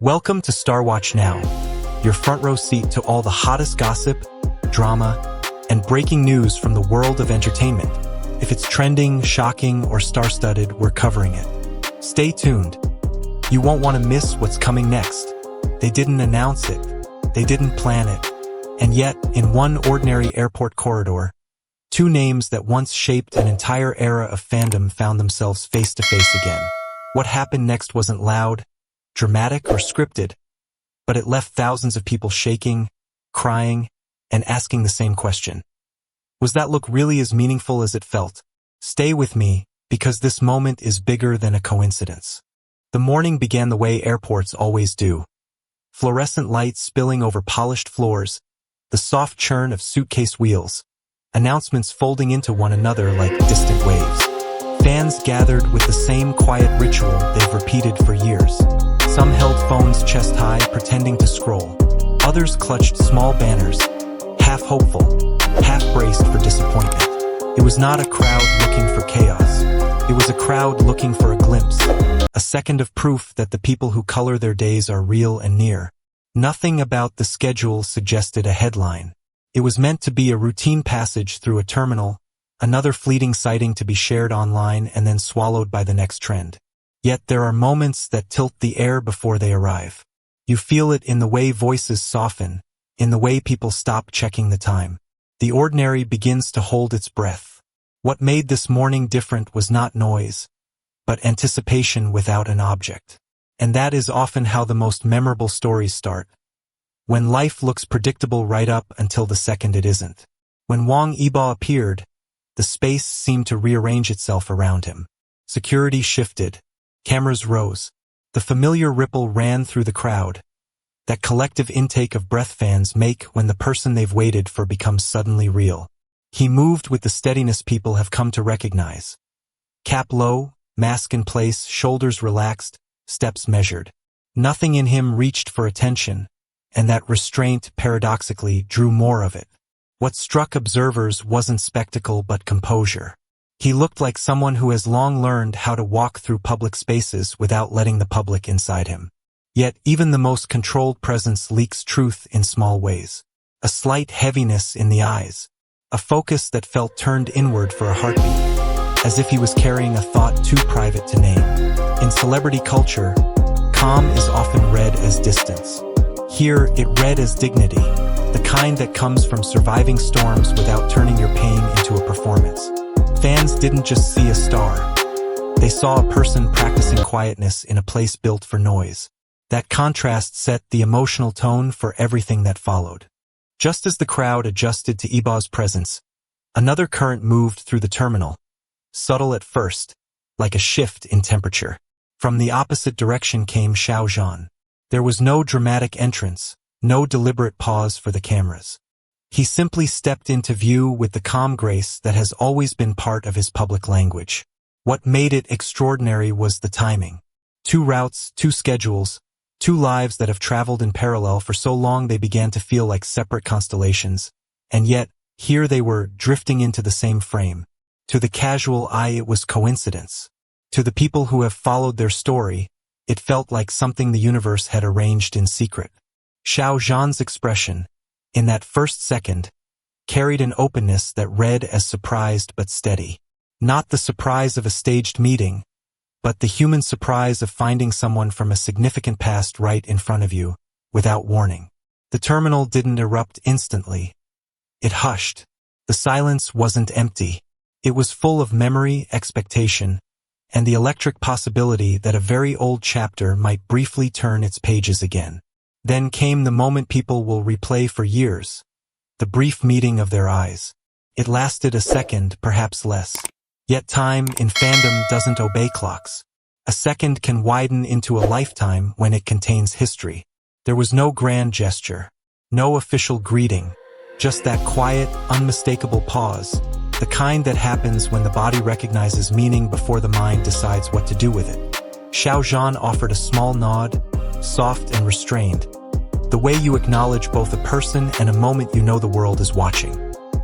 Welcome to Star Watch Now, your front row seat to all the hottest gossip, drama, and breaking news from the world of entertainment. If it's trending, shocking, or star-studded, we're covering it. Stay tuned. You won't want to miss what's coming next. They didn't announce it. They didn't plan it. And yet, in one ordinary airport corridor, two names that once shaped an entire era of fandom found themselves face-to-face again. What happened next wasn't loud, dramatic, or scripted, but it left thousands of people shaking, crying, and asking the same question. Was that look really as meaningful as it felt? Stay with me, because this moment is bigger than a coincidence. The morning began the way airports always do. Fluorescent lights spilling over polished floors, the soft churn of suitcase wheels, announcements folding into one another like distant waves. Fans gathered with the same quiet ritual they've repeated for years. Some held phones chest high, pretending to scroll. Others clutched small banners, half hopeful, half braced for disappointment. It was not a crowd looking for chaos. It was a crowd looking for a glimpse, a second of proof that the people who color their days are real and near. Nothing about the schedule suggested a headline. It was meant to be a routine passage through a terminal, another fleeting sighting to be shared online and then swallowed by the next trend. Yet there are moments that tilt the air before they arrive. You feel it in the way voices soften, in the way people stop checking the time. The ordinary begins to hold its breath. What made this morning different was not noise, but anticipation without an object. And that is often how the most memorable stories start. When life looks predictable right up until the second it isn't. When Wang Yibo appeared, the space seemed to rearrange itself around him. Security shifted. Cameras rose. The familiar ripple ran through the crowd. That collective intake of breath fans make when the person they've waited for becomes suddenly real. He moved with the steadiness people have come to recognize. Cap low, mask in place, shoulders relaxed, steps measured. Nothing in him reached for attention, and that restraint paradoxically drew more of it. What struck observers wasn't spectacle but composure. He looked like someone who has long learned how to walk through public spaces without letting the public inside him. Yet even the most controlled presence leaks truth in small ways. A slight heaviness in the eyes. A focus that felt turned inward for a heartbeat, as if he was carrying a thought too private to name. In celebrity culture, calm is often read as distance. Here, it read as dignity, the kind that comes from surviving storms without turning your pain into a performance. Fans didn't just see a star. They saw a person practicing quietness in a place built for noise. That contrast set the emotional tone for everything that followed. Just as the crowd adjusted to Yibo's presence, another current moved through the terminal, subtle at first, like a shift in temperature. From the opposite direction came Xiao Zhan. There was no dramatic entrance, no deliberate pause for the cameras. He simply stepped into view with the calm grace that has always been part of his public language. What made it extraordinary was the timing. Two routes, two schedules, two lives that have traveled in parallel for so long they began to feel like separate constellations. And yet, here they were, drifting into the same frame. To the casual eye, it was coincidence. To the people who have followed their story, it felt like something the universe had arranged in secret. Xiao Zhan's expression, in that first second, carried an openness that read as surprised but steady. Not the surprise of a staged meeting, but the human surprise of finding someone from a significant past right in front of you, without warning. The terminal didn't erupt instantly. It hushed. The silence wasn't empty. It was full of memory, expectation, and the electric possibility that a very old chapter might briefly turn its pages again. Then came the moment people will replay for years, the brief meeting of their eyes. It lasted a second, perhaps less. Yet time in fandom doesn't obey clocks. A second can widen into a lifetime when it contains history. There was no grand gesture, no official greeting, just that quiet, unmistakable pause, the kind that happens when the body recognizes meaning before the mind decides what to do with it. Xiao Zhan offered a small nod, soft and restrained, the way you acknowledge both a person and a moment you know the world is watching.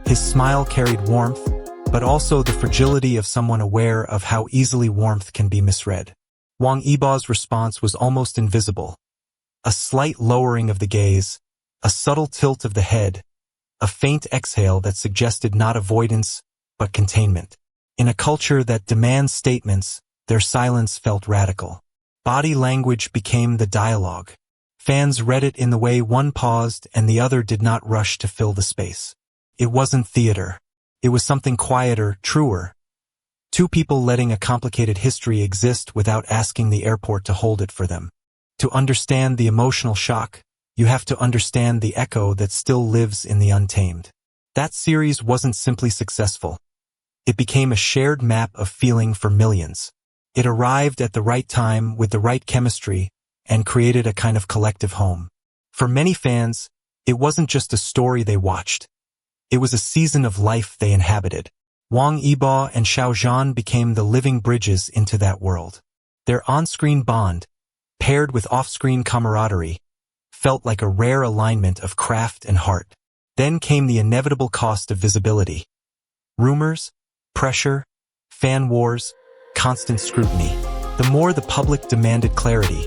His smile carried warmth, but also the fragility of someone aware of how easily warmth can be misread. Wang Yibo's response was almost invisible. A slight lowering of the gaze, a subtle tilt of the head, a faint exhale that suggested not avoidance, but containment. In a culture that demands statements, their silence felt radical. Body language became the dialogue. Fans read it in the way one paused and the other did not rush to fill the space. It wasn't theater. It was something quieter, truer. Two people letting a complicated history exist without asking the airport to hold it for them. To understand the emotional shock, you have to understand the echo that still lives in the Untamed. That series wasn't simply successful. It became a shared map of feeling for millions. It arrived at the right time with the right chemistry and created a kind of collective home. For many fans, it wasn't just a story they watched. It was a season of life they inhabited. Wang Yibo and Xiao Zhan became the living bridges into that world. Their on-screen bond, paired with off-screen camaraderie, felt like a rare alignment of craft and heart. Then came the inevitable cost of visibility. Rumors, pressure, fan wars, constant scrutiny. The more the public demanded clarity,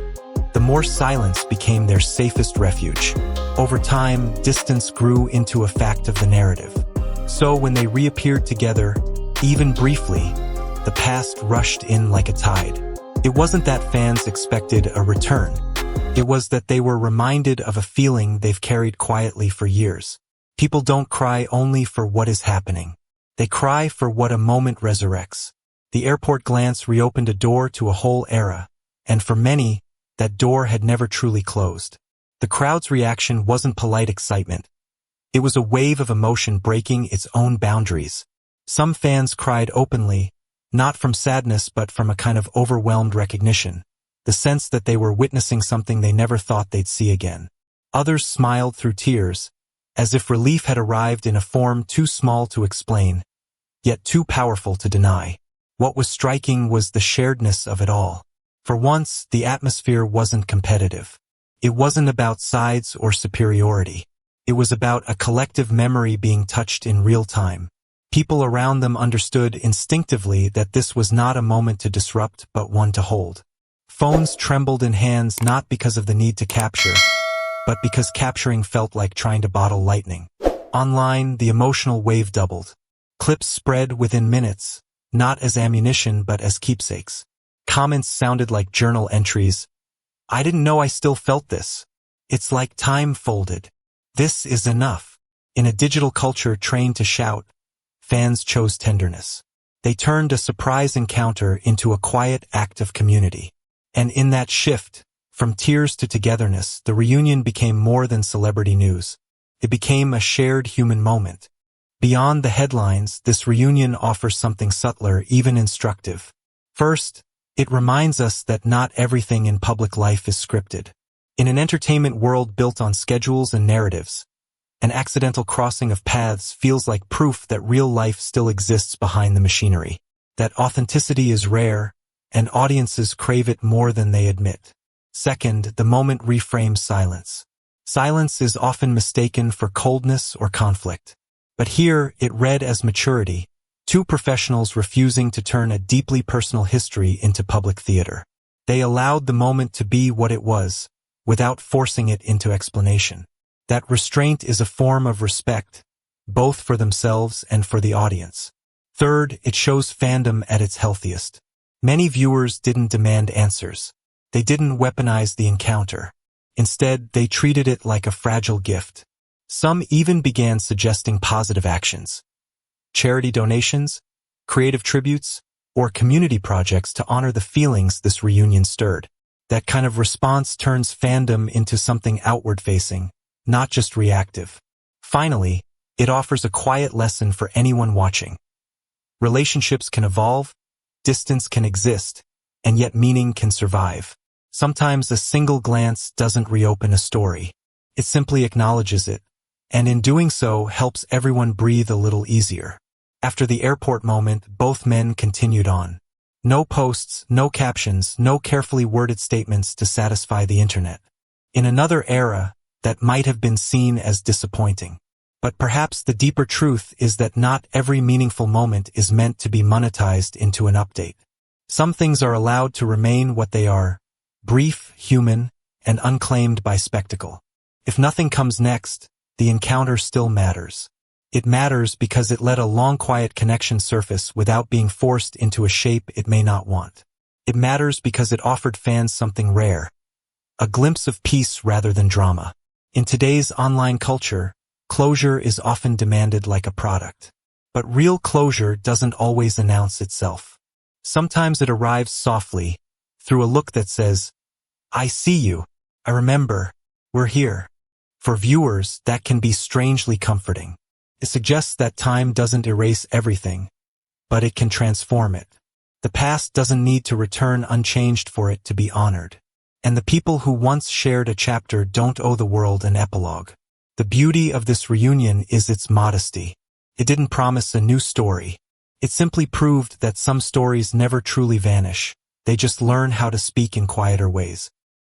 the more silence became their safest refuge. Over time, distance grew into a fact of the narrative. So when they reappeared together, even briefly, the past rushed in like a tide. It wasn't that fans expected a return. It was that they were reminded of a feeling they've carried quietly for years. People don't cry only for what is happening. They cry for what a moment resurrects. The airport glance reopened a door to a whole era, and for many, that door had never truly closed. The crowd's reaction wasn't polite excitement. It was a wave of emotion breaking its own boundaries. Some fans cried openly, not from sadness but from a kind of overwhelmed recognition, the sense that they were witnessing something they never thought they'd see again. Others smiled through tears, as if relief had arrived in a form too small to explain, yet too powerful to deny. What was striking was the sharedness of it all. For once, the atmosphere wasn't competitive. It wasn't about sides or superiority. It was about a collective memory being touched in real time. People around them understood instinctively that this was not a moment to disrupt but one to hold. Phones trembled in hands not because of the need to capture, but because capturing felt like trying to bottle lightning. Online, the emotional wave doubled. Clips spread within minutes, not as ammunition but as keepsakes. Comments sounded like journal entries. "I didn't know I still felt this. It's like time folded. This is enough." In a digital culture trained to shout, fans chose tenderness. They turned a surprise encounter into a quiet act of community. And in that shift, from tears to togetherness, the reunion became more than celebrity news. It became a shared human moment. Beyond the headlines, this reunion offers something subtler, even instructive. First, it reminds us that not everything in public life is scripted. In an entertainment world built on schedules and narratives, an accidental crossing of paths feels like proof that real life still exists behind the machinery. That authenticity is rare, and audiences crave it more than they admit. Second, the moment reframes silence. Silence is often mistaken for coldness or conflict. But here, it read as maturity, two professionals refusing to turn a deeply personal history into public theater. They allowed the moment to be what it was, without forcing it into explanation. That restraint is a form of respect, both for themselves and for the audience. Third, it shows fandom at its healthiest. Many viewers didn't demand answers. They didn't weaponize the encounter. Instead, they treated it like a fragile gift. Some even began suggesting positive actions. Charity donations, creative tributes, or community projects to honor the feelings this reunion stirred. That kind of response turns fandom into something outward-facing, not just reactive. Finally, it offers a quiet lesson for anyone watching. Relationships can evolve, distance can exist, and yet meaning can survive. Sometimes a single glance doesn't reopen a story. It simply acknowledges it, and in doing so helps everyone breathe a little easier. After the airport moment, both men continued on. No posts, no captions, no carefully worded statements to satisfy the internet. In another era, that might have been seen as disappointing. But perhaps the deeper truth is that not every meaningful moment is meant to be monetized into an update. Some things are allowed to remain what they are, brief, human, and unclaimed by spectacle. If nothing comes next, the encounter still matters. It matters because it let a long quiet connection surface without being forced into a shape it may not want. It matters because it offered fans something rare, a glimpse of peace rather than drama. In today's online culture, closure is often demanded like a product. But real closure doesn't always announce itself. Sometimes it arrives softly, through a look that says, "I see you, I remember, we're here." For viewers, that can be strangely comforting. It suggests that time doesn't erase everything, but it can transform it. The past doesn't need to return unchanged for it to be honored. And the people who once shared a chapter don't owe the world an epilogue. The beauty of this reunion is its modesty. It didn't promise a new story. It simply proved that some stories never truly vanish. They just learn how to speak in quieter ways.